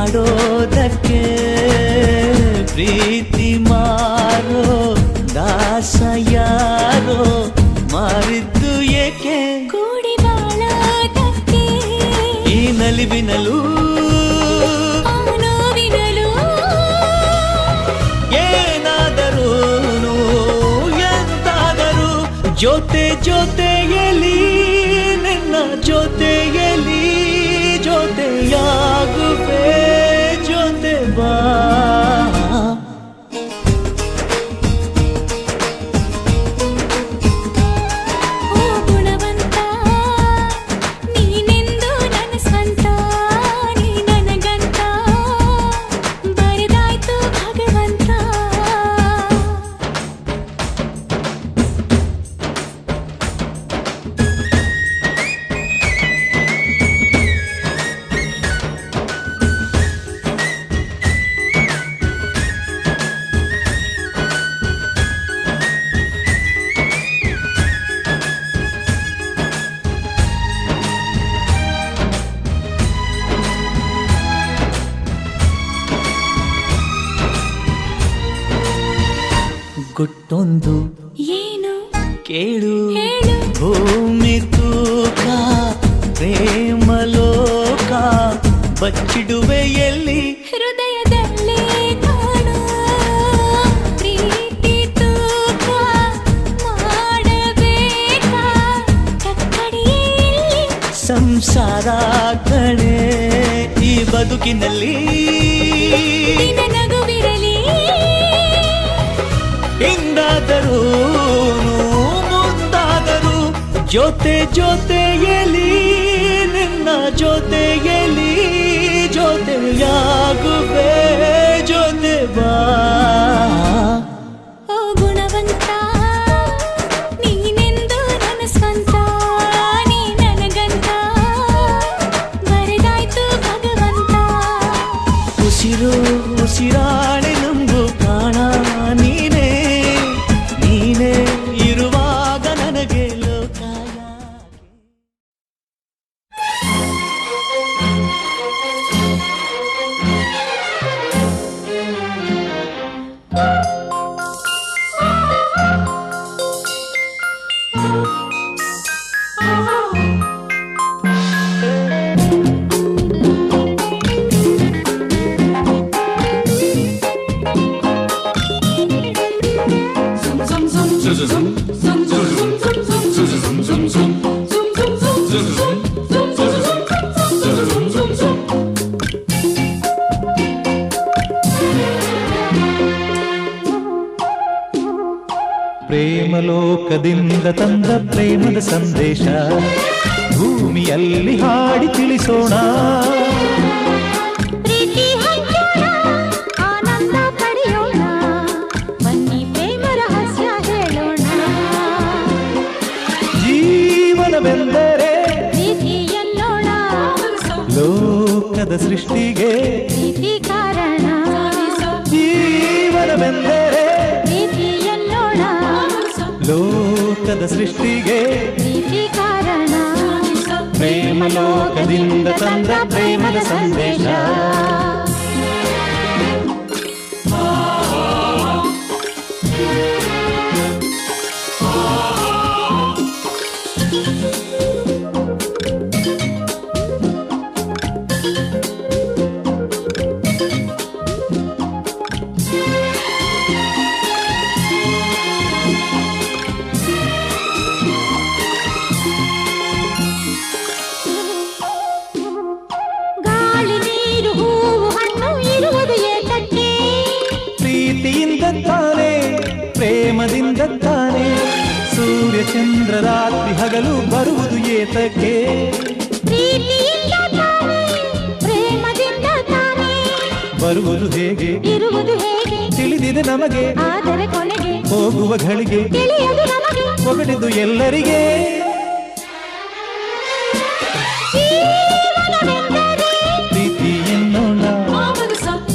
ಮಾಡೋದಕ್ಕೆ ಪ್ರೀತಿ ಮಾರೋ ದಾಸ ಯಾರೋ ಮಾರಿದ್ದು ಏಕೆ ಕೂಡಿ ಬಾಳೋದಕ್ಕೆ ಈ ನಲಿವಿನಲು ನೋವಿನಲು ಏನಾದರೂ ಎಂತಾದರೂ ಜೊತೆ ಜೊತೆಯಲಿ ನಿನ್ನ ಜೊತೆಯಲಿ ಜೊತೆಯಾಗುವೆ ಜೊತೆ ಬಾ ಗುಟ್ಟೊಂದು ಏನು ಕೇಳು ಹೇಳು ಭೂಮಿ ತೂಕ ಪ್ರೇಮ ಲೋಕ ಬಚ್ಚಿಡುವೆ ಎಲ್ಲಿ ಹೃದಯದಲ್ಲಿ ಕಾಣು ಪ್ರೀತಿ ತೂಕ ಮಾಡಬೇಕಾ ಕಕ್ಕಡಿಯಲ್ಲಿ ಸಂಸಾರ ಕಣೆ ಈ ಬದುಕಿನಲ್ಲಿ ನಗುವಿರಲಿ ಹಿಂದಾದರೂ ಮುಂದಾದರೂ ಜೊತೆ ಜೊತೆಯಲಿ ನಿನ್ನ ಜೊತೆಯಲಿ ಜೊತೆಯಾಗುವೆ ಜೊತೆ ಬಾ ಓ ಗುಣವಂತ ನೀನೆಂದು ನನ್ನ ಸ್ವಂತ ನೀ ನನಗಂತ ಬರೆದಾಯ್ತು ಭಗವಂತ ಉಸಿರು ಉಸಿರಾಣೆ ನಂಬು ಪ್ರಾಣ ನೀನೇ ನೀನೇ ಇರುವಾಗ ನನಗೆ ಲೋಕ ಪ್ರೇಮಲೋಕದಿಂದ ತಂದ ಪ್ರೇಮದ ಸಂದೇಶ ಭೂಮಿಯಲ್ಲಿ ಹಾಡಿ ತಿಳಿಸೋಣ ಪ್ರೀತಿ ಹಂಚೋಣ ಆನಂದ ಪಡೆಯೋಣ ಬನ್ನಿ ಪ್ರೇಮ ರಹಸ್ಯ ಹೇಳೋಣ ಜೀವನವೆಂದರೆ ಪ್ರೀತಿ ಎನ್ನೋಣ ಲೋಕದ ಸೃಷ್ಟಿಗೆ ಪ್ರೀತಿ ಕಾರಣ ಜೀವನವೆಂದರೆ ಪ್ರೀತಿ ಎನ್ನೋಣ ಲೋಕದ ಸೃಷ್ಟಿಗೆ ಪ್ರೀತಿ ಕಾರಣ ಪ್ರೇಮಲೋಕದಿಂದ ತಂದ ಪ್ರೇಮದ ಸಂದೇಶ ಗಾಳಿ ನೀರು ಹೂವು ಹಣ್ಣು ಇರುವುದು ಏತಕ್ಕೆ ಪ್ರೀತಿಯಿಂದ ತಾನೇ ಪ್ರೇಮದಿಂದ ತಾನೇ ಸೂರ್ಯ ಚಂದ್ರ ರಾತ್ರಿ ಹಗಲು ಬರುವುದು ಏತಕ್ಕೆ ಪ್ರೀತಿಯಿಂದ ತಾನೇ ಪ್ರೇಮದಿಂದ ತಾನೇ ಬರುವುದು ಹೇಗೆ ಇರುವುದು ಹೇಗೆ ತಿಳಿದಿದೆ ನಮಗೆ ಆದರೆ ಕೊನೆಗೆ ಹೋಗುವ ಘಳಿಗೆ ತಿಳಿಯದು ನಮಗೆ ಹೊಗಳಿದು ಎಲ್ಲರಿಗೆ ಜೀವನವೆಂದರೆ ಪ್ರೀತಿ ಎನ್ನೋಣ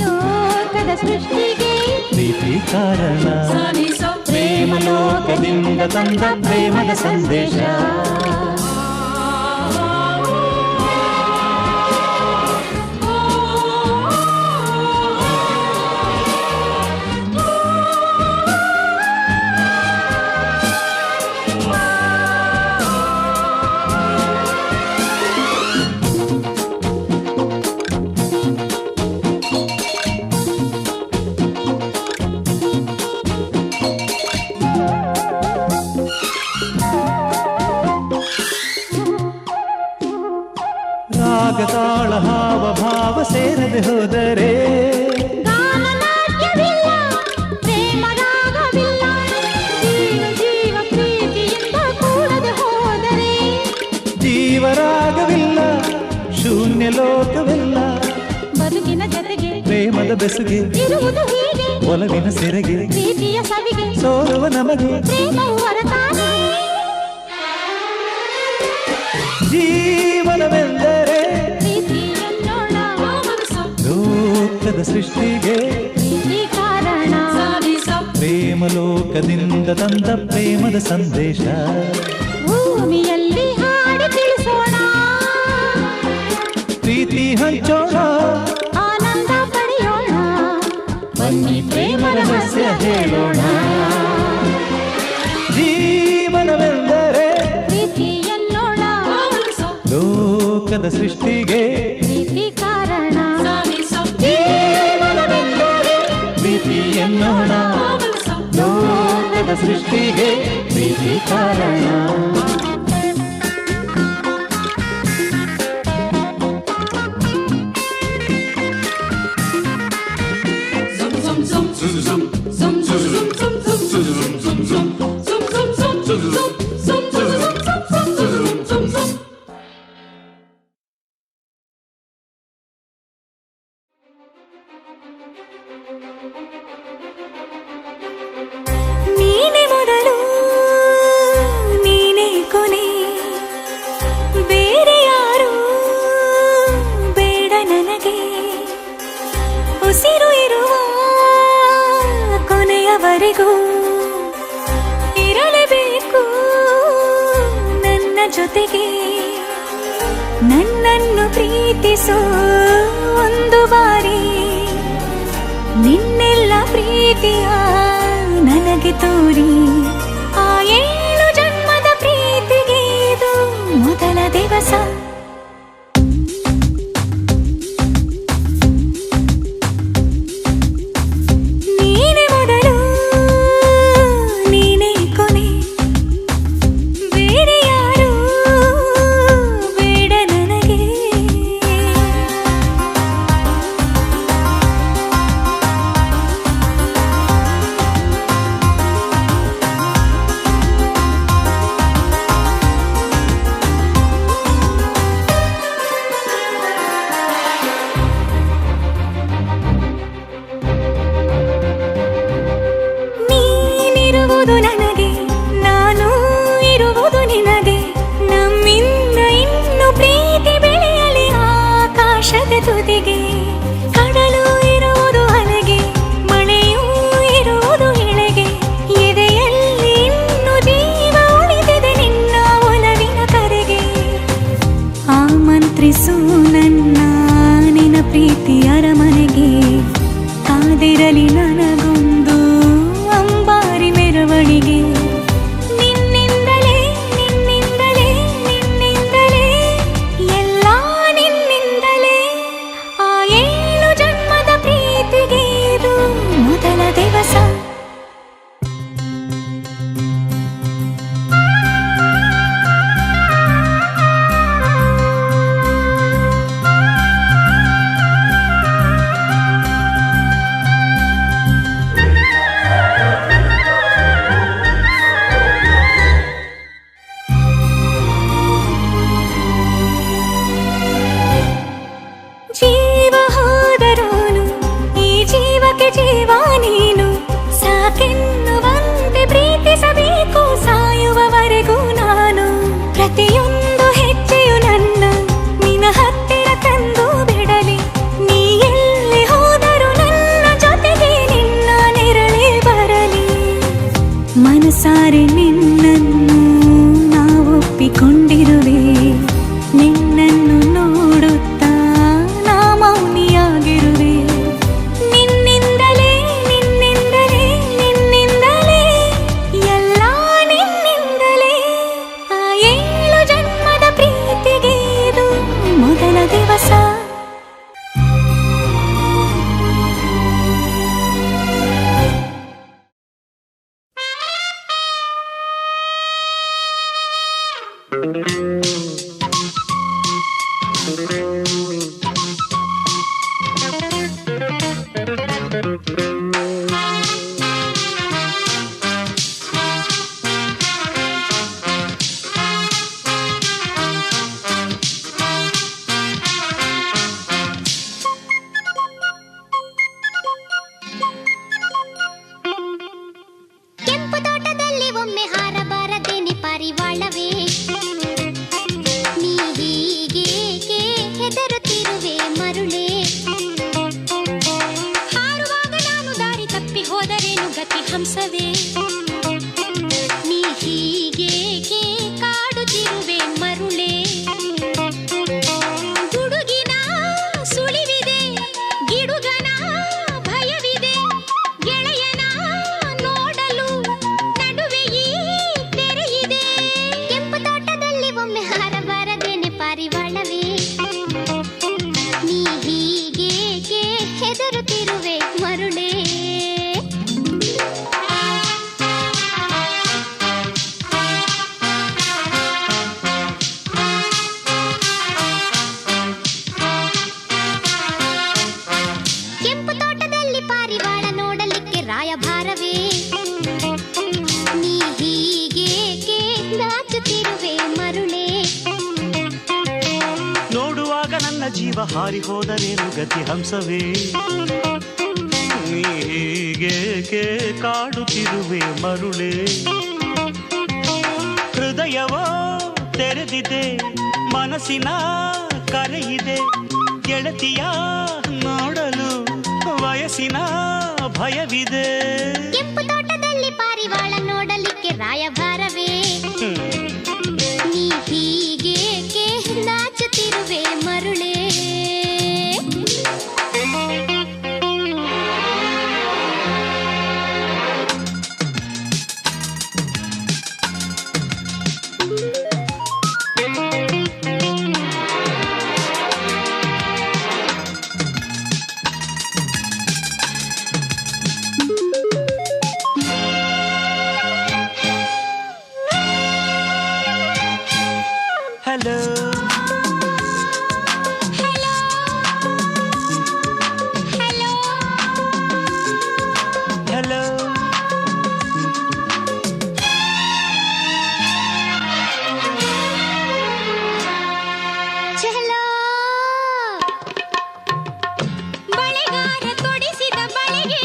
ಲೋಕದ ಸೃಷ್ಟಿಗೆ ಪ್ರೀತಿ ಕಾರಣ ಪ್ರೇಮಲೋಕದಿಂದ ತಂದ ಪ್ರೇಮದ ಸಂದೇಶ ರಾಗ ತಾಳ ಹಾವ ಭಾವ ಸೇರದೆ ಹೋದರೆ ಗಾನನಾಟ್ಯವಿಲ್ಲ, ಪ್ರೇಮ ರಾಗವಿಲ್ಲ, ಜೀವ ಜೀವ ಪ್ರೀತಿಯಿಂದ ಕೂಡದೆ ಹೋದರೆ ಜೀವರಾಗವಿಲ್ಲ, ಶೂನ್ಯ ಲೋಕವಿಲ್ಲ, ಬದುಕಿನ ಜೊತೆಗೆ ಪ್ರೇಮದ ಬೆಸುಗೆ ಇರುವುದು ಹೀಗೆ, ಒಲವಿನ ಸೆರೆಗೆ ಪ್ರೀತಿಯ ಸವಿಗೆ ಸೋಲುವ ನಮಗೆ ಪ್ರೇಮವು ಹೊರತಾನೆ. ಜೀವನವೆಂದರೆ ಪ್ರೀತಿ ಎನ್ನೋಣ, ಲೋಕದ ಸೃಷ್ಟಿಗೆ ಪ್ರೀತಿ ಕಾರಣ, ಪ್ರೇಮ ಲೋಕದಿಂದ ತಂದ ಪ್ರೇಮದ ಸಂದೇಶ ಭೂಮಿಯಲ್ಲಿ ಹಾಡಿ ತಿಳಿಸೋಣ, ಪ್ರೀತಿ ಹಂಚೋಣ, ಆನಂದ ಪಡೆಯೋಣ, ಬನ್ನಿ ಪ್ರೇಮ ರಹಸ್ಯ ಹೇಳೋಣ. ಜೀವನವೆಂದರೆ ಪ್ರೀತಿ ಎನ್ನೋಣ, ಲೋಕದ ಸೃಷ್ಟಿಗೆ ಪ್ರೀತಿ ಕಾರಣ, ಜೀವನವೆಂದರೆ ಪ್ರೀತಿ ಎನ್ನೋಣ, ಲೋಕದ ಸೃಷ್ಟಿಗೆ ಪ್ರೀತಿ ಕಾರಣ. ನೀನೆ ಮೊದಲು ನೀನೆ ಕೊನೆ, ಬೇರೆ ಯಾರು ಬೇಡ ನನಗೆ, ಉಸಿರು ಇರುವ ಕೊನೆಯವರೆಗೂ ಇರಲೇಬೇಕು ನನ್ನ ಜೊತೆಗೆ. ನನ್ನನ್ನು ಪ್ರೀತಿಸೋ ಒಂದು ಬಾರಿ, ನಿನ್ನೆಲ್ಲ ಪ್ರೀತಿಯ ನನಗೆ ತೋರಿ, ಆ 7 ಜನ್ಮದ ಪ್ರೀತಿಗೆ ಇದು ಮೊದಲ ದಿವಸ. ನೀನೆ ಮೊದಲು ನೀನೆ ಕೊನೆ, ಬೇರೆ ಯಾರು ಬೇಡ ನನಗೆ. ನೀನಿರುವುದು ನನಗೆ, ನಾನು ಇರುವುದು ನಿನಗೆ, ನಮ್ಮಿಂದ ಇನ್ನು ಪ್ರೀತಿ ಬೆಳೆಯಲಿ ಆಕಾಶದ ತುದಿಗೆ. ಕಡಲು ಇರುವುದು ಅಲೆಗೆ, ಮಳೆಯೂ ಇರುವುದು ಎಳೆಗೆ, ಎದೆಯಲ್ಲಿ ಇನ್ನು ಜೀವ ಉಳಿದಿದೆ ನಿನ್ನ ಒಲವಿನ ಕರೆಗೆ. ಆಮಂತ್ರಿಸು ನನ್ನ ನಿನ್ನ ಪ್ರೀತಿ ಅರಮನೆಗೆ, ಕಾದಿರಲಿ ನನಗೊಂದು ಅಂಬಾರಿ ಮೆರವಣಿಗೆ. ನಿನ್ನಿಂದಲೇ ನಿನ್ನಿಂದಲೇ ನಿನ್ನಿಂದಲೇ ಎಲ್ಲ ನಿನ್ನಿಂದಲೇ, ಆ 7 ಜನ್ಮದ ಪ್ರೀತಿಗೆ ಇದು ಮೊದಲ ದಿವಸ. ಜೀವ ಹೋದರೋನು ಈ ಜೀವಕ್ಕೆ ಜೀವ ನೀನು, ಸಾಕೆನ್ನುವಂತೆ ಪ್ರೀತಿಸಬೇಕು ಸಾಯುವವರೆಗೂ ನಾನು. ಪ್ರತಿಯೊಂದು ಹೆಜ್ಜೆಯು ನನ್ನ ನಿನ್ನ ಹತ್ತಿರ ತಂದು ಬಿಡಲಿ, ನೀ ಎಲ್ಲಿ ಹೋದರೂ ನನ್ನ ಜೊತೆಗೆ ನಿನ್ನ ನೆರಳೇ ಬರಲಿ. ಮನಸಾರೆ ನಿನ್ನನ್ನು ನಾವೊಪ್ಪಿಕೊಂಡಿರುವೆ, ನಿನ್ನನ್ನು ನೋಡುತ್ತಾ ನಾ ಮೌನಿಯಾಗಿರುವೆ. ನಿನ್ನಿಂದಲೇ ನಿನ್ನಿಂದಲೇ ನಿನ್ನಿಂದಲೇ ಎಲ್ಲ ನಿನ್ನಿಂದಲೇ, ಆ 7 ಜನ್ಮದ ಪ್ರೀತಿಗೆ ಇದು ಮೊದಲ ದಿವಸ. ಜೀವ ಹಾರಿ ಹೋದರೇನು ಗತಿ ಹಂಸವೇ ನೀ ಹೀಗೇಕೆ ಕಾಡುತ್ತಿರುವೆ ಮರುಳೇ ಹೃದಯವೋ ತೆರೆದಿದೆ ಮನಸ್ಸಿನ ಕರೆಯಿದೆ ಗೆಳತಿಯ ನೋಡಲು ವಯಸ್ಸಿನ ಭಯವಿದೆ ಕೆಂಪು ತೋಟದಲ್ಲಿ ಪಾರಿವಾಳ ನೋಡಲಿಕ್ಕೆ ರಾಯಭಾರವೇ ನೀ ಹೀಗೇಕೆ ನಾಚುತ್ತಿರುವೆ ಮರುಳೇ Hello. Hello. Hello. Hello. ಚೆಲೋ ಬಳೆಗಾರ ತೊಡಿಸಿದ ಬಳೆಗೆ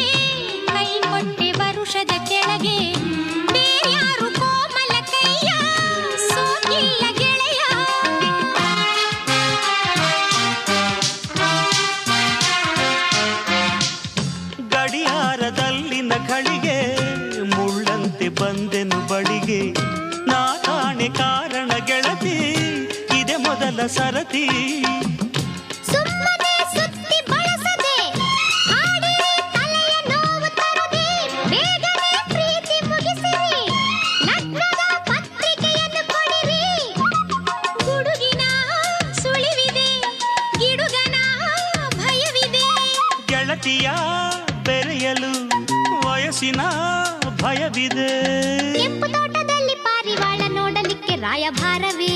ಕೈ ಕೊಟ್ಟೆ ವರುಷದ ಕೆಳಗೆ ಬೇರ್ಯಾರು ಕೋಮಲ ಕೈಯ ಸೋಕಿಲ್ಲ ಗೆಳೆಯ ಗಡಿಯಾರದಲ್ಲಿನ ಘಳಿಗೆ ಮುಳ್ಳಂತೆ ಬಂದೆನು ಬಳಿಗೆ ನಾ ಕಾಣೆ ಕಾರಣ ಗೆಳತಿ ಇದೆ ಮೊದಲ ಸರತಿ ಸುಮ್ಮನೆ ಸುತ್ತಿ ಬಳಸದೆ ಹಾಡಿರಿ ತಲೆಯ ನೋವು ತರದೆ ಬೇಗನೆ ಪ್ರೀತಿ ಮುಗಿಸಿರಿ ಲಗ್ನದ ಪತ್ರಿಕೆಯನ್ನು ಕೊಡಿರಿ ಗುಡುಗಿನ ಸುಳಿವಿದೆ ಗಿಡುಗನ ಭಯವಿದೆ ಗೆಳತಿಯ ಬೆರೆಯಲು ವಯಸ್ಸಿನ ಭಯವಿದೆ ಕೆಂಪು ತೋಟದಲ್ಲಿ ಪಾರಿವಾಳ ನೋಡಲಿಕ್ಕೆ ರಾಯಭಾರವೇ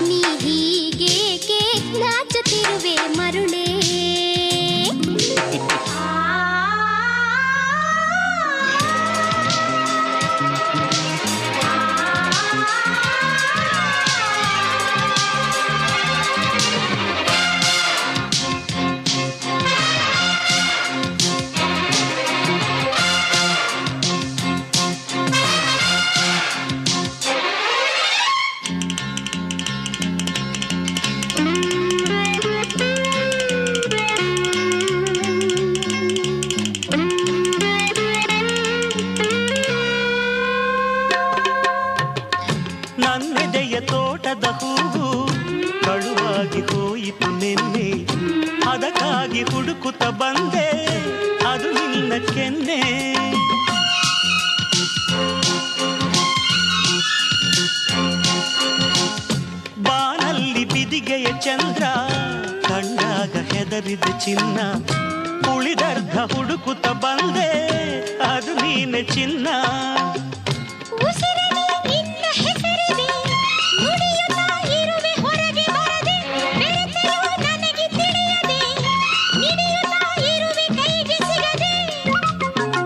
ನೀ ಹೀಗೇಕೆ ನಾಚುತ್ತಿರುವೆ ಮರುಳೇ ನನ್ನೆದೆಯ ತೋಟದ ಹೂವು ಕಳುವಾಗಿ ಹೋಯಿತು ನಿನ್ನೆ ಅದಕ್ಕಾಗಿ ಹುಡುಕುತ್ತ ಬಂದೆ ಅದು ನಿನ್ನ ಕೆನ್ನೆ ಬಾನಲ್ಲಿ ಬಿದಿಗೆಯ ಚಂದ್ರ ಕಂಡಾಗ ಹೆದರಿದ ಚಿನ್ನ ಉಳಿದರ್ಧ ಹುಡುಕುತ್ತ ಬಂದೆ ಅದು ನೀನೆ ಚಿನ್ನ ಉಸಿರಲಿ ನಿನ್ನ ಹೆಸರಿದೆ ನುಡಿಯುತ್ತಾ ಇರುವೆ ಹೊರಗೆ ಬರದೆ ಬೆರೆತೆಯೋ ನನಗೆ ತಿಳಿಯದೆ ನಿಡಿಯುತ್ತಾ ಇರುವೆ ಕೈಗೆ ಸಿಗದೆ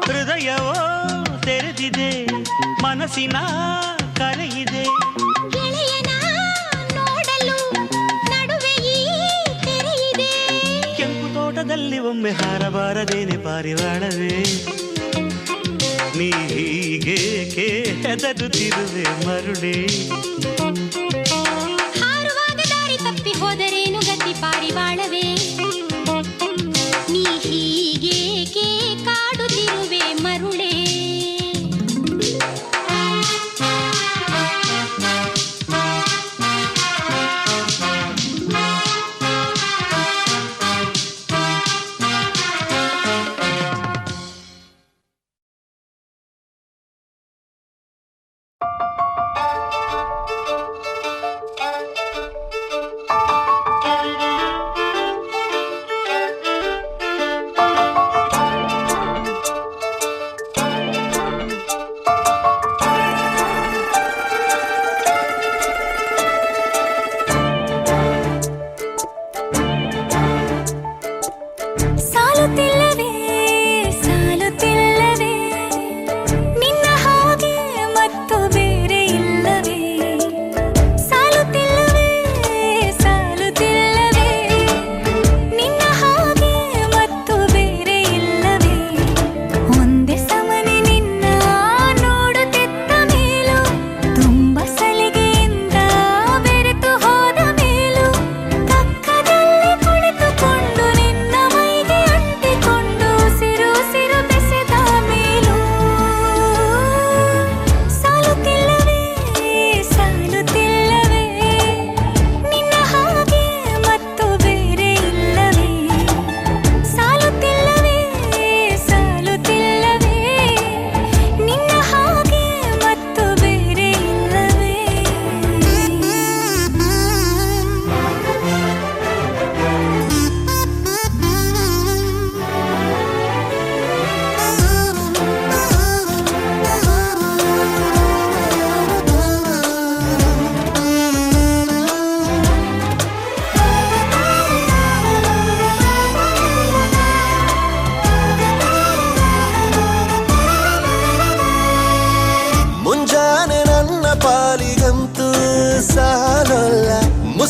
ಹೃದಯವೋ ತೆರೆದಿದೆ ಮನಸ್ಸಿನ ಕರೆಯಿದೆ ಗೆಳೆಯನ ನೋಡಲು ನಡುವೆ ಈ ತೆರೆಯಿದೆ ಕೆಂಪು ತೋಟದಲ್ಲಿ ಒಮ್ಮೆ ಹಾರಬಾರದೇನೆ ಪಾರಿವಾಳವೇ ನೀ ಹೀಗೇಕೆ ಹೆದರುತ್ತಿರುವೆ ಮರುಳೇ ಹಾರುವಾಗ ದಾರಿ ತಪ್ಪಿ ಹೋದರೇನು ಗತಿ ಪಾರಿವಾಳವೇ ನೀ ಹೀಗೇಕೆ ಕಾಡುತ್ತಿರುವೆ ಮರುಳೇ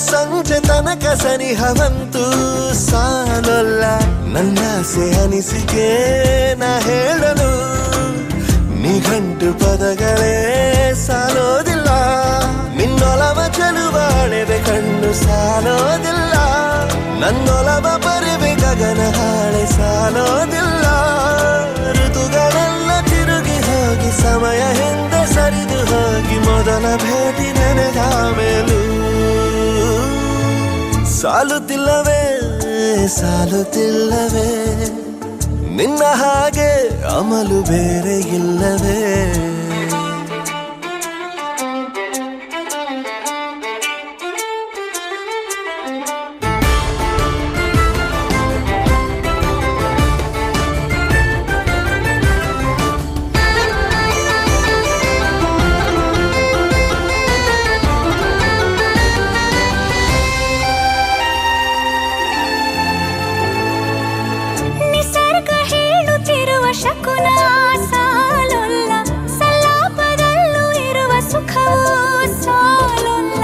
ಸಂಜೆ ತನಕ ಸನಿಹವಂತೂ ಸಾಲಲ್ಲ ನನ್ನಾಸೆ ಅನಿಸಿಕೆ ನಾ ಹೇಳಲು ನಿಘಂಟು ಪದಗಳೇ ಸಾಲೋದಿಲ್ಲ ನಿನ್ನೊಲವ ಚೆಲುವಾಳೆವೆ ಕಣ್ಣು ಸಾಲೋದಿಲ್ಲ ನನ್ನೊಲವ ಬರಿವೆ ಗಗನ ಹಾಳೆ ಸಾಲೋದಿಲ್ಲ ಋತುಗಳೆಲ್ಲ ತಿರುಗಿ ಹೋಗಿ ಸಮಯ ಹಿಂದೆ ಸರಿದು ಹೋಗಿ ಮೊದಲ ಭೇಟಿ ನೆನೆದ ಮೇಲೂ ಸಾಲುತ್ತಿಲ್ಲವೇ ಸಾಲುತ್ತಿಲ್ಲವೇ ನಿನ್ನ ಹಾಗೆ ಅಮಲು ಬೇರೆ ಇಲ್ಲವೇ ಶಕುನ ಸಾಲೊಲ್ಲ ಸಲಾಪದಲ್ಲೂ ಇರುವ ಸುಖವೂ ಸಾಲೊಲ್ಲ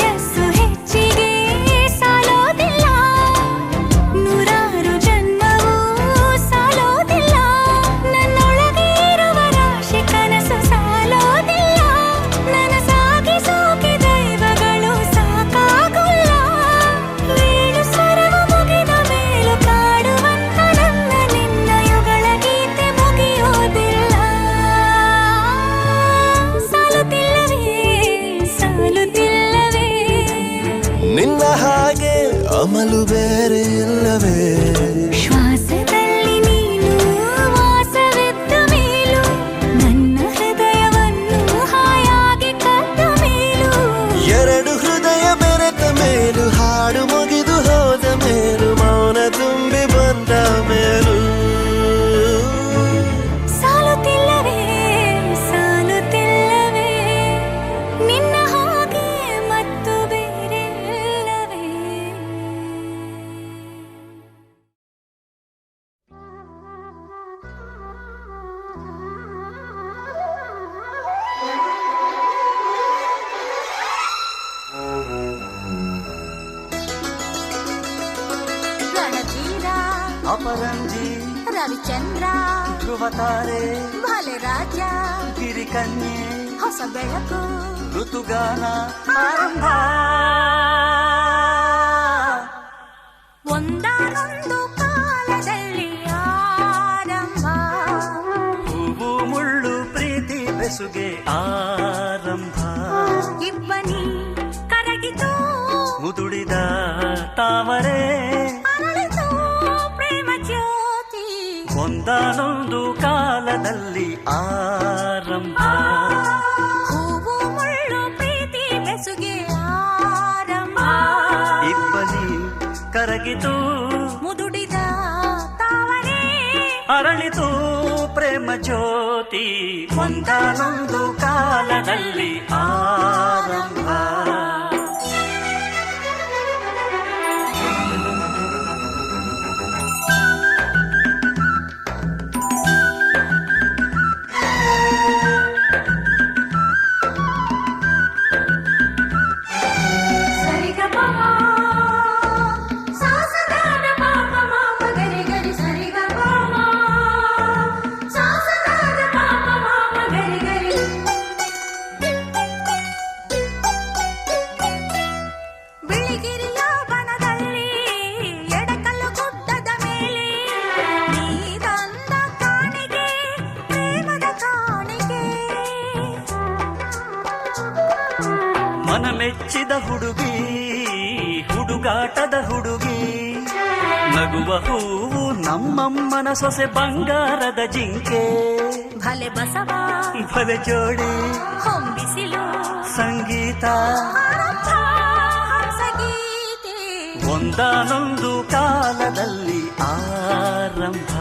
ಯಸ್ಸು ಹೆಚ್ಚಿಗೆ ಸಾಲೋದಿಲ್ಲ ನೂರಾರು ಜನ್ಮವೂ ಸಾಲೋದಿಲ್ಲ ನನ್ನೊಳಗೆ ಇರುವ ರಾಶಿ ಕನಸು ಸಾಲೋದಿಲ್ಲ ನನಸಾಗಿ ಸೋಕಿ ದೈವಗಳು ಸಾಕಾಗುಲ್ಲ ವೇಣು ಸ್ವರವು ಮುಗಿದ ಮೇಲೂ ಕಾಡುವಂತ ನನ್ನ ನಿನ್ನ ಯುಗಳ ನಿನ್ನ ಹಾಗೆ ಅಮಲು ಬೇರೆ ಇಲ್ಲವೇ ಶ್ವಾಸದಲ್ಲಿ ನೀನು ವಾಸವಿದ್ದ ಮೇಲೂ ನನ್ನ ಹೃದಯವನ್ನು ಹಾಯಾಗಿ ಕದ್ದ ಮೇಲೂ ಎರಡು ಹೃದಯ ಬೆರೆತ ಮೇಲೂ ಹಾಡು ಮುಗಿದು ಹೋದ ಮೇಲೂ ಮೌನ ತುಂಬಿ ಬಂದ ಮೇಲೂ ಸಾಲುತ್ತಿಲ್ಲವೇ ಸಾಲುತ್ತಿಲ್ಲವೇ ನಿನ್ನ ಹಾಗೆ ಮತ್ತು ಬೇರೆ ಇಲ್ಲವೇ ರಣಧೀರ ಅಪರಂಜಿ ರವಿಚಂದ್ರ ಧ್ರುವತಾರೆ ಭಲೆ ರಾಜ ಗಿರಿಕನ್ಯೆ ಹೊಸ ಬೆಳಕು ಋತುಗಾನ ಆರಂಭ ಒಂದಾನೊಂದು ಕಾಲದಲ್ಲಿ ಆರಂಭ ಹೂವು ಮುಳ್ಳು ಪ್ರೀತಿ ಬೆಸುಗೆ ಆರಂಭ ಇಬ್ಬನಿ ಕರಗಿತು ಮುದುಡಿದ ತಾವರೆ ಅರಳಿತು ಪ್ರೇಮ ಜ್ಯೋತಿ ಒಂದಾನೊಂದು ಕಾಲದಲ್ಲಿ ಆರಂಭ ಹೂವು ಮುಳ್ಳು ಪ್ರೀತಿ ಬೆಸುಗೆ ಆರಂಭ ಇಬ್ಬನಿ ಕರಗಿತು ಮುದುಡಿದ ತಾವರೆ ಅರಳಿತು ಪ್ರೇಮ ಜ್ಯೋತಿ ಒಂದಾನೊಂದು ಕಾಲದಲ್ಲಿ ಆರಂಭ ಬಿಳಿಗಿರಿಯ ಬನದಲ್ಲಿ ಎಡಕಲ್ಲು ಗುಡ್ಡದ ಮೇಲೆ ನೀ ತಂದ ಕಾಣಿಗೆ ಪ್ರೇಮದ ಕಾಣಿಗೆ ಮನ ಮೆಚ್ಚಿದ ಹುಡುಗಿ ಹುಡುಗಾಟದ ಹುಡುಗಿ ನಗುವ ಹೂವು ನಮ್ಮಮ್ಮನ ಸೊಸೆ ಬಂಗಾರದ ಜಿಂಕೆ ಭಲೆ ಬಸವ ಭಲೆ ಜೋಡಿ ಹೊಂಬಿಸಿಲು ಸಂಗೀತ ಆರಂಭ ಹಂಸಗೀತೆ ಒಂದಾನೊಂದು ಕಾಲದಲ್ಲಿ ಆರಂಭ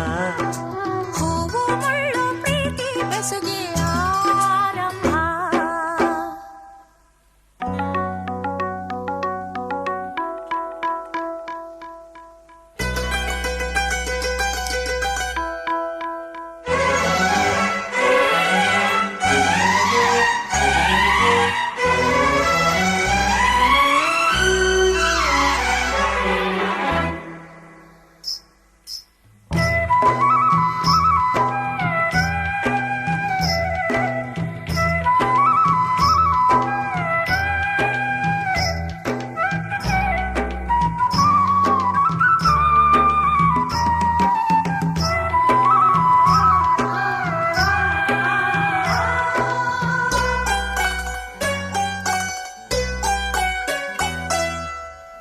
ಹೂವು ಮುಳ್ಳು ಪ್ರೀತಿ ಬೆಸುಗೆ ಆರಂಭ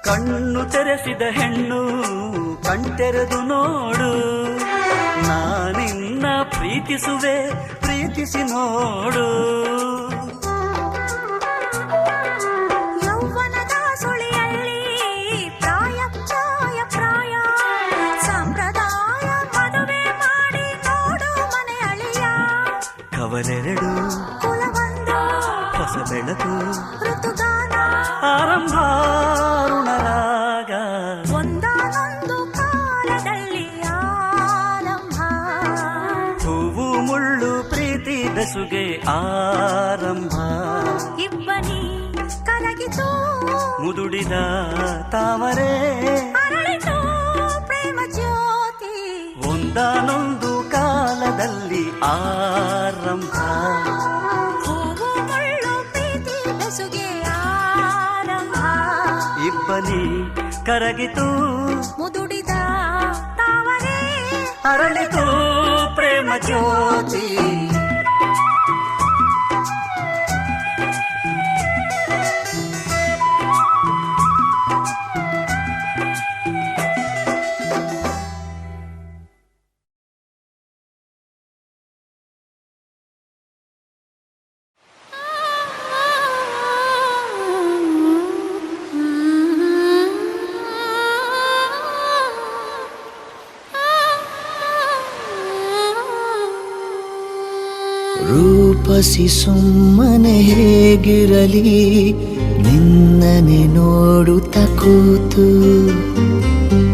ಕಣ್ಣು ತೆರೆಸಿದ ಹೆಣ್ಣು ಕಣ್ತೆರೆದು ನೋಡು, ನಾನಿನ್ನ ಪ್ರೀತಿಸುವೆ ಪ್ರೀತಿಸಿ ನೋಡು. ಯೌವನದ ಸುಳಿಯಲ್ಲಿ ಪ್ರಾಯ ಪ್ರಾಯ ಸಂಪ್ರದಾಯ ಮದುವೆ ಮಾಡಿ ನೋಡು ಮನೆ ಅಳಿಯ. ಕವಲೆರಡು ಕುಲವೊಂದು ಹೊಸ ಬೆಳಕು ಋತುಗಾನ ಆರಂಭ ಋಣರಾಗ. ಒಂದಾನೊಂದು ಕಾಲದಲ್ಲಿ ಆರಂಭ. ಹೂವು ಮುಳ್ಳು ಪ್ರೀತಿ ಬೆಸುಗೆ ಆರಂಭ. ಇಬ್ಬನಿ ಕರಗಿತು ಮುದುಡಿದ ತಾವರೆ ಅರಳಿತು ಪ್ರೇಮ ಜ್ಯೋತಿ. ಒಂದಾನೊಂದು ಕಾಲದಲ್ಲಿ ಆರಂಭ. ಹೂವು ಮುಳ್ಳು ಪ್ರೀತಿ ಬೆಸುಗೆ ಆರಂಭ. ಇಬ್ಬನಿ ಕರಗಿತು ಮುದುಡಿದ ತಾವರೆ ಅರಳಿತು ಪ್ರೇಮ ಜ್ಯೋತಿ. ರೂಪಸಿ ಸುಮ್ಮನೆ ಹೇಗಿರಲಿ ನಿನ್ನನೆ ನೋಡುತ್ತ ಕೂತು,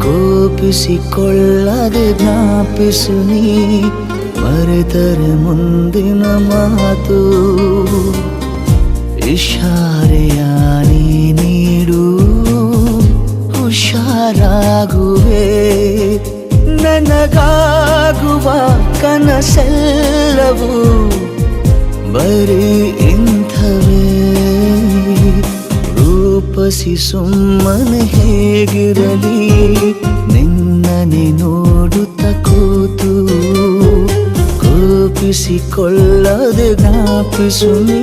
ಕೋಪಿಸಿಕೊಳ್ಳದೆ ಜ್ಞಾಪಿಸು ನೀ ಮರೆತರೆ ಮುಂದಿನ ಮಾತು. ಇಶಾರೆಯ ನೀ ನೀಡು ಹುಷಾರಾಗುವೆ, ನನಗಾಗುವ ಕನಸೆಲ್ಲವೂ ಬರೀ ಇಂಥವೇ. ರೂಪಸಿ ಸುಮ್ಮನೆ ಹೇಗಿರಲಿ ನಿನ್ನನೆ ನೋಡುತ್ತ ಕೂತು, ಕೋಪಿಸಿಕೊಳ್ಳದೆ ಜ್ಞಾಪಿಸು ನೀ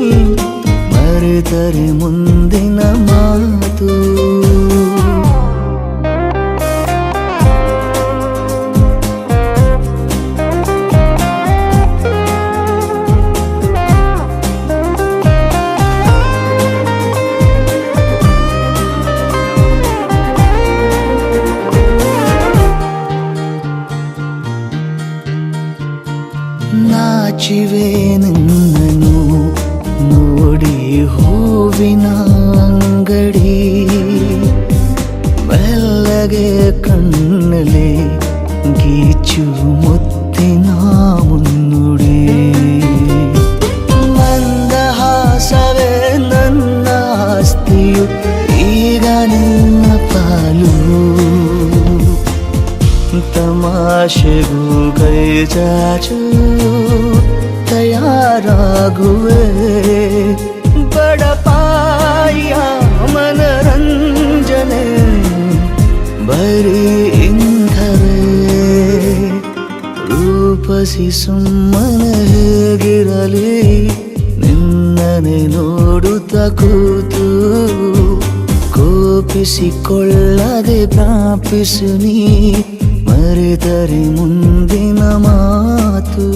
ಮರೆತರೆ ಮುಂದಿನ ಮಾತು. ನಾಚಿವೆ ನಿನ್ನನು ನೋಡಿ ಹೂವಿನ ಅಂಗಡಿ, ಮೆಲ್ಲಗೆ ಕಣ್ಣಲೆ ಗೀಚು ಮುತ್ತಿನ ಮುನ್ನುಡಿ. ಮಂದಹಾಸವೇ ನನ್ನ ಆಸ್ತಿಯು ಈಗ ನಿನ್ನ ಪಾಲು, ತಮಾಷೆಗೂ ಕೈ ಚಾಚು ತಯಾರಾಗುವೆ. ಬಡಪಾಯ ಮನರಂಜನೆ ಬರೀ ಇಂಥವೇ. ರೂಪಸಿ ಸುಮ್ಮನೆ ಹೇಗಿರಲಿ ನಿನ್ನನೆ ನೋಡುತ್ತ ಕೂತು, ಕೋಪಿಸಿಕೊಳ್ಳದೆ ಜ್ಞಾಪಿಸು ನೀ ಮರೆತರೆ ಮುಂದಿನ ಮಾತು.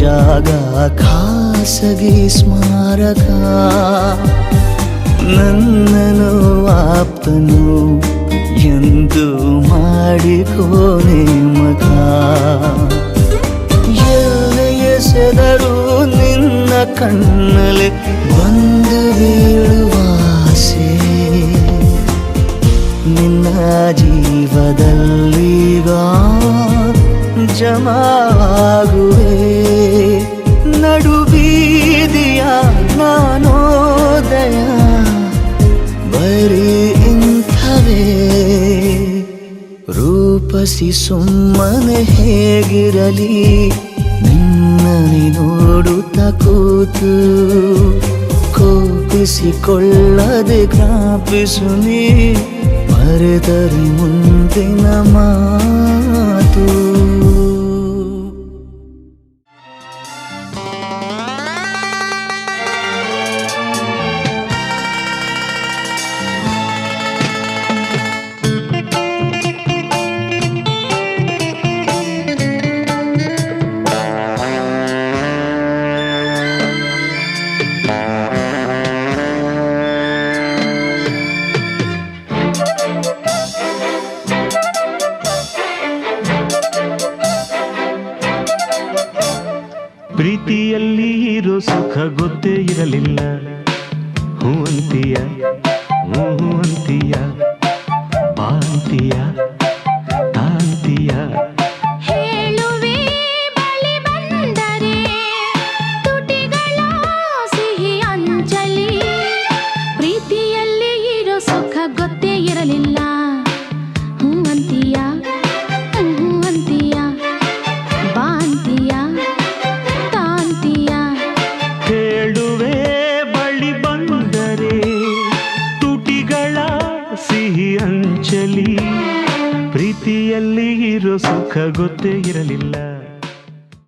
ಜಾಗ ಖಾಸಗಿ ಸ್ಮಾರಕ, ನನ್ನನು ಆಪ್ತನು ಎಂದು ಮಾಡಿಕೋ ನೇಮಕ. ಎಲ್ಲಿ ಎಸೆದರೂ ನಿನ್ನ ಕಣ್ಣಲ್ಲಿ ಬಂದು ಬೀಳುವಾಸೆ, ನಿನ್ನ ಜೀವದಲ್ಲೀಗ ಜಮಾಗುವೆ. ಪ್ರೀತಿಸಿ ಸುಮ್ಮನೆ ಹೇಗಿರಲಿ ನಿನ್ನನೆ ನೋಡುತ್ತ ಕೂತು ಕೋಪಿಸಿಕೊಳ್ಳದೆ ಜ್ಞಾಪಿಸು ನೀ ಮರೆತರೆ ಮುಂದಿನ ಮಾತು. ಪ್ರೀತಿಯಲ್ಲಿ ಇರೋ ಸುಖ ಗೊತ್ತೇ ಇರಲಿಲ್ಲ. ಹೂ ಅಂತೀಯ, ಹೂ ಅಂತೀಯ, ಬಾಂತೀಯ, ತಾಂತೀಯ. ಹೇಳುವೆ ಬಳಿ ಬಂದರೆ ತುಟಿಗಳ ಸಿಹಿ ಅಂಚಲಿ ಪ್ರೀತಿಯಲ್ಲಿ ಇರೋ ಸುಖ ಗೊತ್ತೇ ಇರಲಿಲ್ಲ. ಹೂ ಅಂತೀಯ, ಹೂ ಅಂತೀಯ, ಬಾಂತೀಯ, ತಾಂತೀಯ. ಹೇಳುವೆ ಬಳಿ ಬಂದರೆ ತುಟಿಗಳ ಸಿಹಿ ಅಂಚಲಿ ಪ್ರೀತಿಯಲ್ಲಿ ಇರೋ ಸುಖ ಗೊತ್ತೇ ಇರಲಿಲ್ಲ.